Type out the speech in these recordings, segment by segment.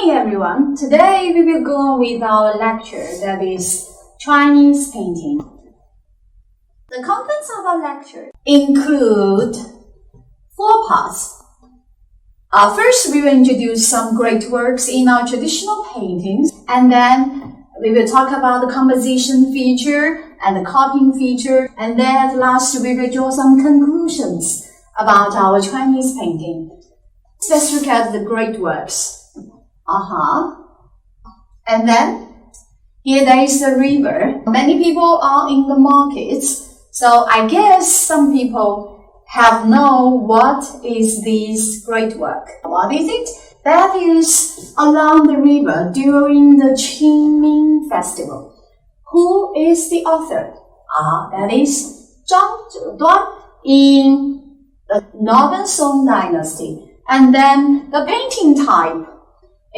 morning, everyone. Today we will go on with our lecture, that is Chinese painting. The contents of our lecture include 4 parts. First, we will introduce some great works in our traditional paintings, and then we will talk about the composition feature and the copying feature, and then at last we will draw some conclusions about our Chinese painting. Let's look at the great works. And then here there is a river. Many people are in the markets, so I guess some people have known what is this great work. What is it? That is along the river during the Qingming festival. Who is the author? That is Zhang Zheduan in the Northern Song Dynasty. And then the painting type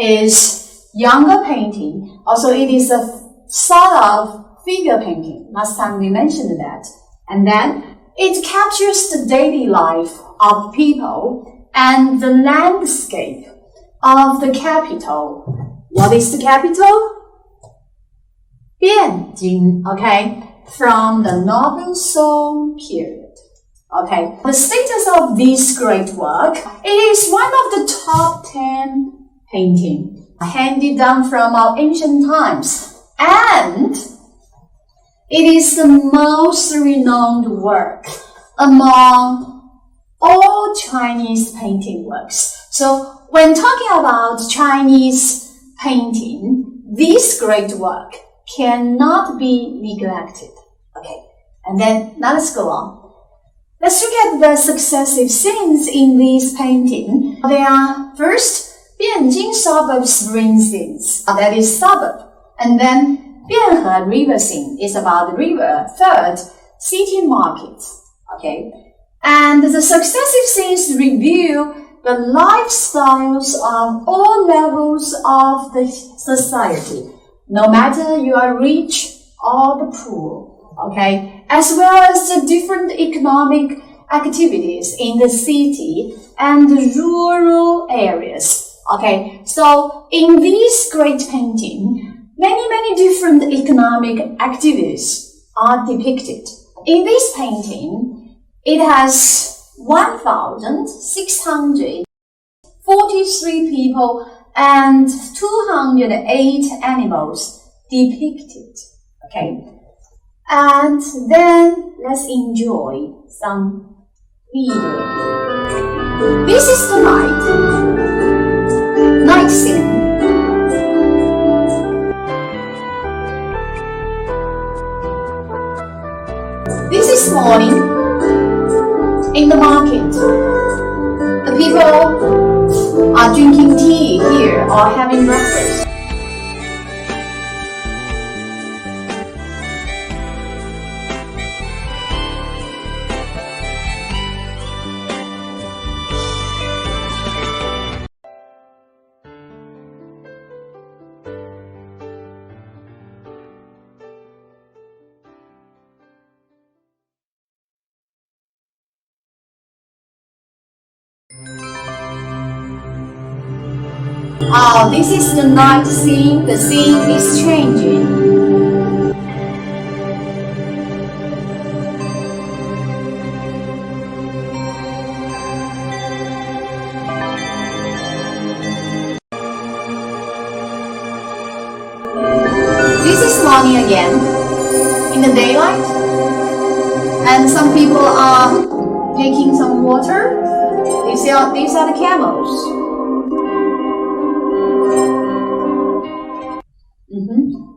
is younger painting. Also, it is a sort of figure painting. Last time we mentioned that. And then it captures the daily life of people and the landscape of the capital. What is the capital? Bianjing, okay, from the Northern Song period. Okay, the status of this great work, it is one of the top 10 paintings handed down from our ancient times, and it is the most renowned work among all Chinese painting works. So when talking about Chinese painting, this great work cannot be neglected. Okay, and then now let's go on. Let's look at the successive scenes in this painting. They are first, Bianjing suburbs ring scenes, that is suburb. And then Bianhe river scene is about the river. Third, city market. Okay. And the successive scenes reveal the lifestyles of all levels of the society, no matter you are rich or the poor. Okay, as well as the different economic activities in the city and the rural areas. Okay, so in this great painting, many different economic activities are depicted. In this painting, it has 1,643 people and 208 animals depicted. Okay. And then let's enjoy some video. This is the night scene. This is morning in the market. The people are drinking tea here or having breakfast. This is the night scene. The scene is changing. This is morning again, in the daylight, and some people are taking some water. These are the camels.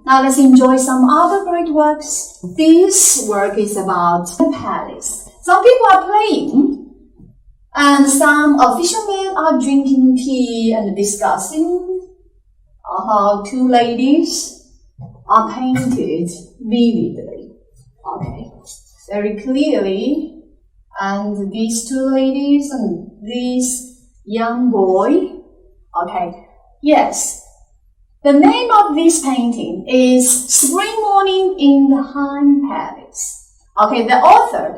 Now let's enjoy some other great works. This work is about the palace. Some people are playing, and some official men are drinking tea and discussing. 2 ladies are painted vividly. Okay, very clearly. And these 2 ladies and this young boy. Okay, yes. The name of this painting is Spring Morning in the Han Palace. Okay, the author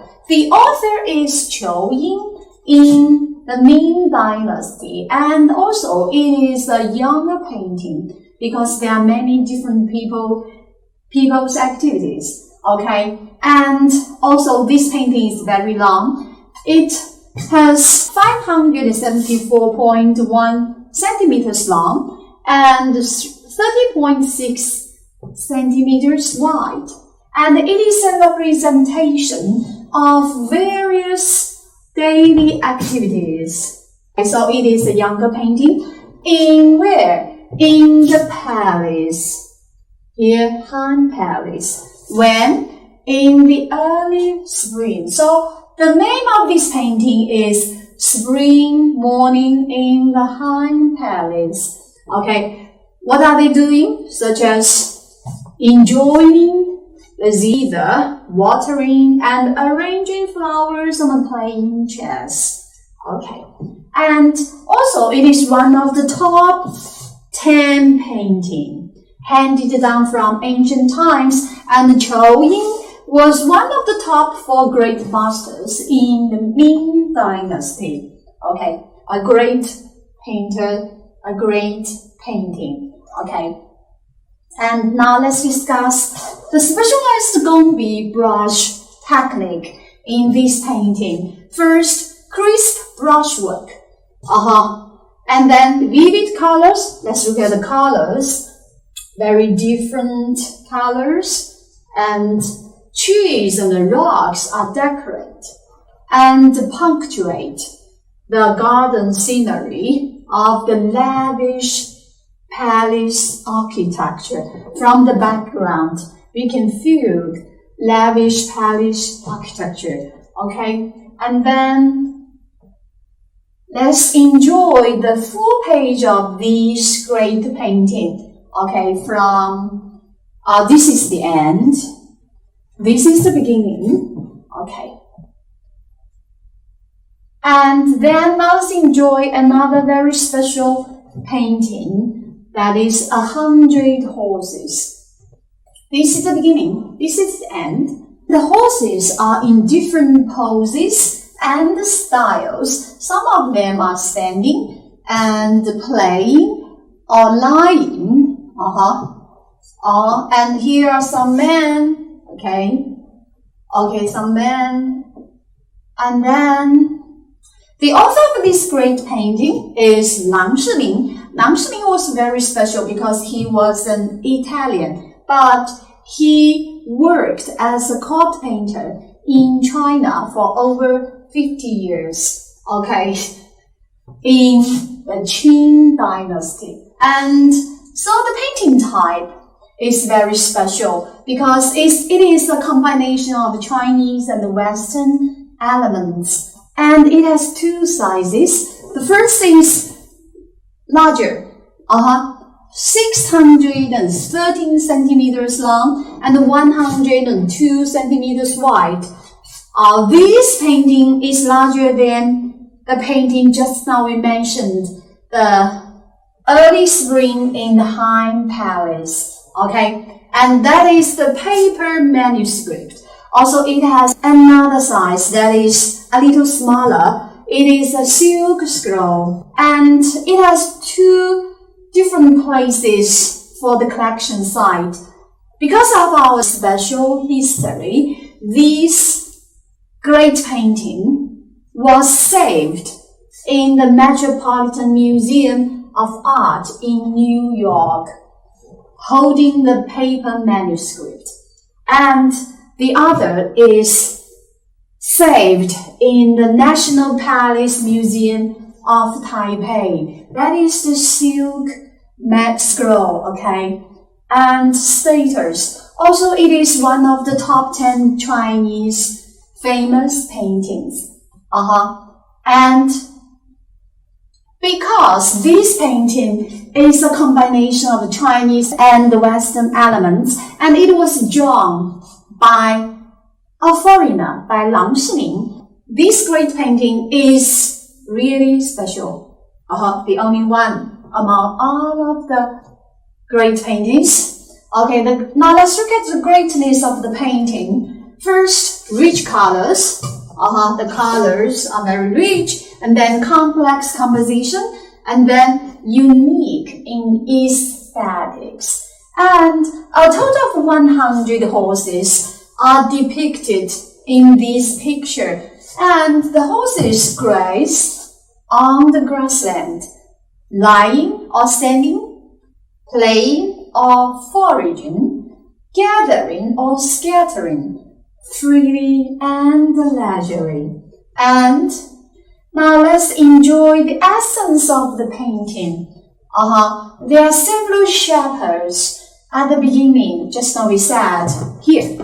is Qiu Ying, in the Ming Dynasty, and also it is a younger painting because there are many different people's activities. Okay, and also this painting is very long. It has 574.1 centimeters long and 30.6 centimeters wide, and it is a representation of various daily activities. So it is a younger painting in where? In the palace. Here, Han Palace. When? In the early spring. So the name of this painting is Spring Morning in the Han Palace. Okay, what are they doing? Such as enjoying the zither, watering and arranging flowers and playing chess. Okay, and also it is one of the top 10 painting handed down from ancient times, and Chou Ying was one of the top 4 great masters in the Ming Dynasty. Okay, a great painter, a great painting. Okay, and now let's discuss the specialized Gongbi brush technique in this painting. First, crisp brushwork. And then vivid colors. Let's look at the colors. Very different colors, and trees and the rocks are decorated and punctuate the garden scenery of the lavish palace architecture. From the background, we can feel lavish palace architecture. Okay, and then let's enjoy the full page of this great painting. Okay, from this is the end, this is the beginning. Okay, and then let's enjoy another very special painting, that is 100 horses. This is the beginning, this is the end. The horses are in different poses and styles. Some of them are standing and playing or lying. And here are some men. Okay, some men. And then the author of this great painting is Lang Shiming. Lang Shiming was very special because he was an Italian, but he worked as a court painter in China for over 50 years. Okay, in the Qing Dynasty. And so the painting type is very special because it is a combination of Chinese and Western elements. And it has 2 sizes. The first is larger, 613 centimeters long and 102 centimeters wide. This painting is larger than the painting just now we mentioned, the Early Spring in the Han Palace. Okay, and that is the paper manuscript. Also, it has another size that is a little smaller. It is a silk scroll, and it has 2 different places for the collection site. Because of our special history, this great painting was saved in the Metropolitan Museum of Art in New York, holding the paper manuscript. And the other is saved in the National Palace Museum of Taipei. That is the silk mat scroll, okay? And status. Also, it is one of the top 10 Chinese famous paintings. And because this painting is a combination of Chinese and Western elements, and it was drawn by a foreigner, by Lang Shiming, this great painting is really special. The only one among all of the great paintings. Okay, now let's look at the greatness of the painting. First, rich colors. The colors are very rich, and then complex composition, and then unique in aesthetics. And a total of 100 horses are depicted in this picture, and the horses graze on the grassland, lying or standing, playing or foraging, gathering or scattering, freely and leisurely. And now let's enjoy the essence of the painting. There are several shepherds at the beginning, just now we said here.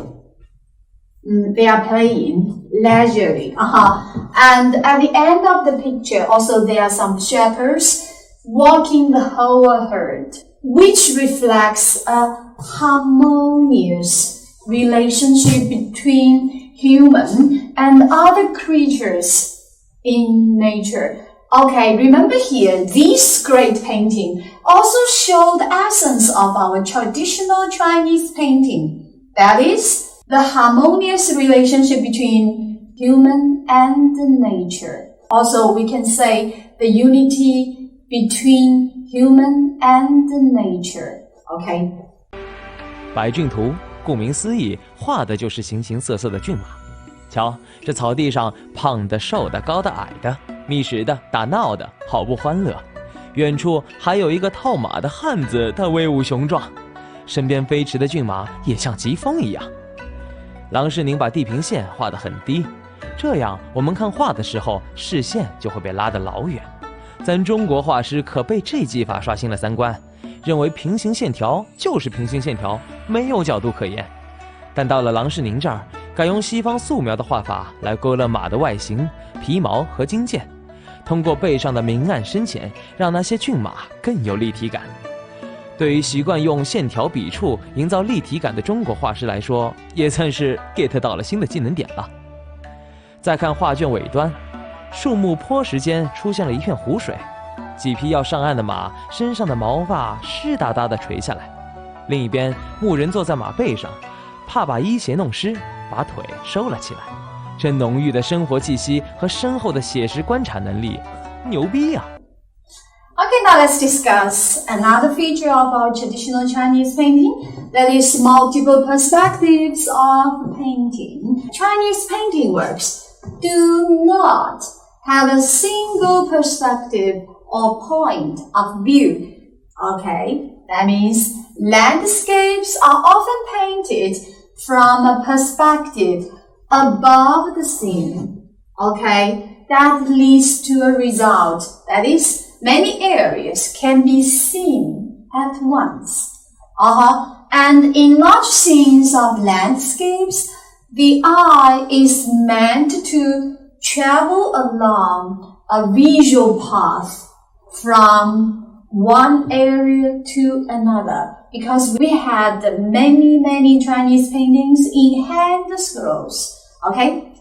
They are playing leisurely. And at the end of the picture, also there are some shepherds walking the whole herd, which reflects a harmonious relationship between human and other creatures in nature. Okay, remember here, this great painting also show the essence of our traditional Chinese painting. That is, the harmonious relationship between human and nature. Also, we can say the unity between human and nature. Okay? 百骏图，顾名思义，画的就是形形色色的骏马。瞧，这草地上胖的、瘦的、高的、矮的，觅食的、打闹的，好不欢乐。远处还有一个套马的汉子，他威武雄壮，身边飞驰的骏马也像疾风一样。郎世宁把地平线画得很低，这样我们看画的时候，视线就会被拉得老远。咱中国画师可被这技法刷新了三观，认为平行线条就是平行线条，没有角度可言。但到了郎世宁这儿，改用西方素描的画法来勾勒马的外形、皮毛和筋腱，通过背上的明暗深浅，让那些骏马更有立体感。对于习惯用线条笔触营造立体感的中国画师来说，也算是 get 到了新的技能点了。再看画卷尾端，树木坡石间出现了一片湖水，几匹要上岸的马身上的毛发湿哒哒地垂下来。另一边，牧人坐在马背上，怕把衣鞋弄湿，把腿收了起来。这浓郁的生活气息和深厚的写实观察能力，牛逼呀！Okay, now let's discuss another feature of our traditional Chinese painting, that is multiple perspectives of painting. Chinese painting works do not have a single perspective or point of view. Okay, that means landscapes are often painted from a perspective above the scene. Okay, that leads to a result, that is, many areas can be seen at once. And in large scenes of landscapes, the eye is meant to travel along a visual path from one area to another, because we had many Chinese paintings in hand scrolls. Okay?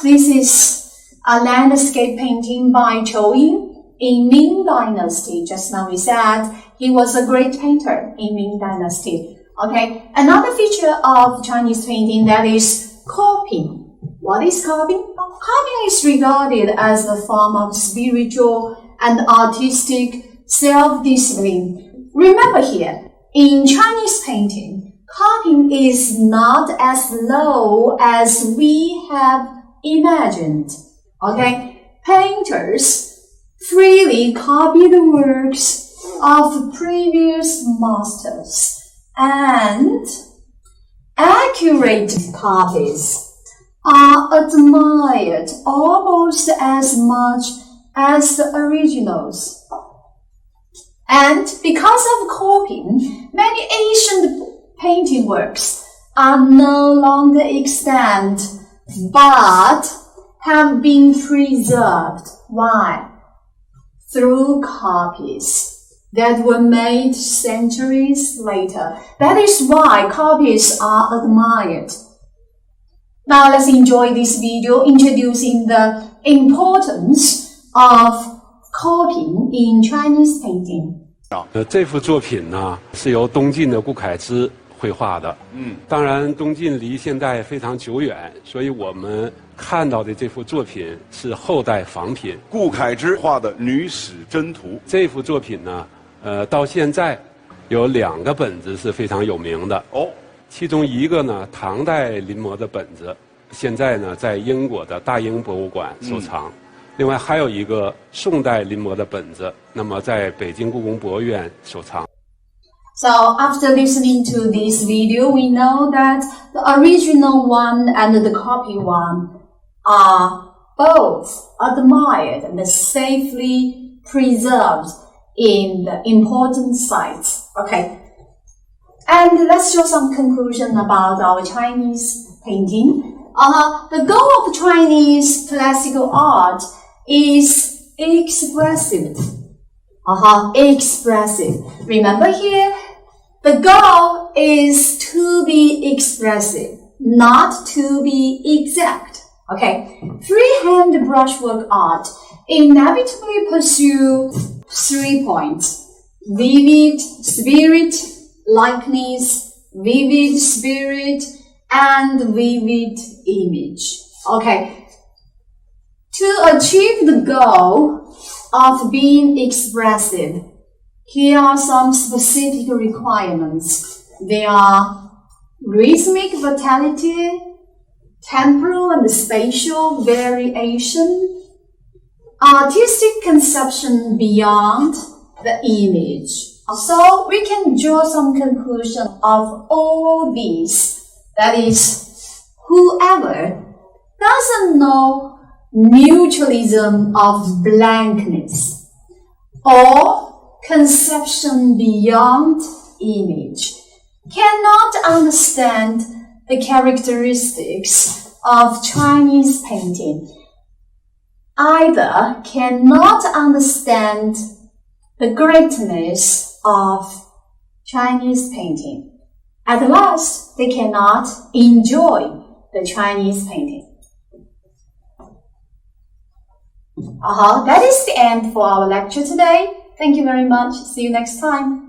This is a landscape painting by Chou Ying in Ming Dynasty. Just now we said he was a great painter in Ming Dynasty. Okay, another feature of Chinese painting, that is copying. What is copying? Copying is regarded as a form of spiritual and artistic self-discipline. Remember here, in Chinese painting, copying is not as low as we have imagined. Okay, painters freely copy the works of previous masters, and accurate copies are admired almost as much as the originals. And because of copying, many ancient painting works are no longer extant, but have been preserved. Why? Through copies that were made centuries later. That is why copies are admired. Now let's enjoy this video introducing the importance of copying in Chinese painting. 这幅作品呢，是由东晋的顾恺之绘画的。当然东晋离现代非常久远，所以我们看到的这幅作品是后代仿品。顾恺之画的《女史箴图》这幅作品呢，到现在有2个本子是非常有名的。其中一个呢，唐代临摹的本子，现在呢在英国的大英博物馆收藏。另外还有一个宋代临摹的本子，那么在北京故宫博物院收藏。So after listening to this video, we know that the original one and the copy one are both admired and safely preserved in the important sites. Okay. And let's show some conclusion about our Chinese painting. The goal of Chinese classical art is expressive. Expressive. Remember here, the goal is to be expressive, not to be exact. Okay. Freehand brushwork art inevitably pursue 3 points. Vivid spirit, likeness, vivid spirit, and vivid image. Okay. To achieve the goal of being expressive, here are some specific requirements. They are rhythmic vitality, temporal and spatial variation, artistic conception beyond the image. So we can draw some conclusion of all these. That is, whoever doesn't know mutualism of blankness or conception beyond image cannot understand the characteristics of Chinese painting. Either cannot understand the greatness of Chinese painting. At last, they cannot enjoy the Chinese painting. That is the end for our lecture today. Thank you very much. See you next time.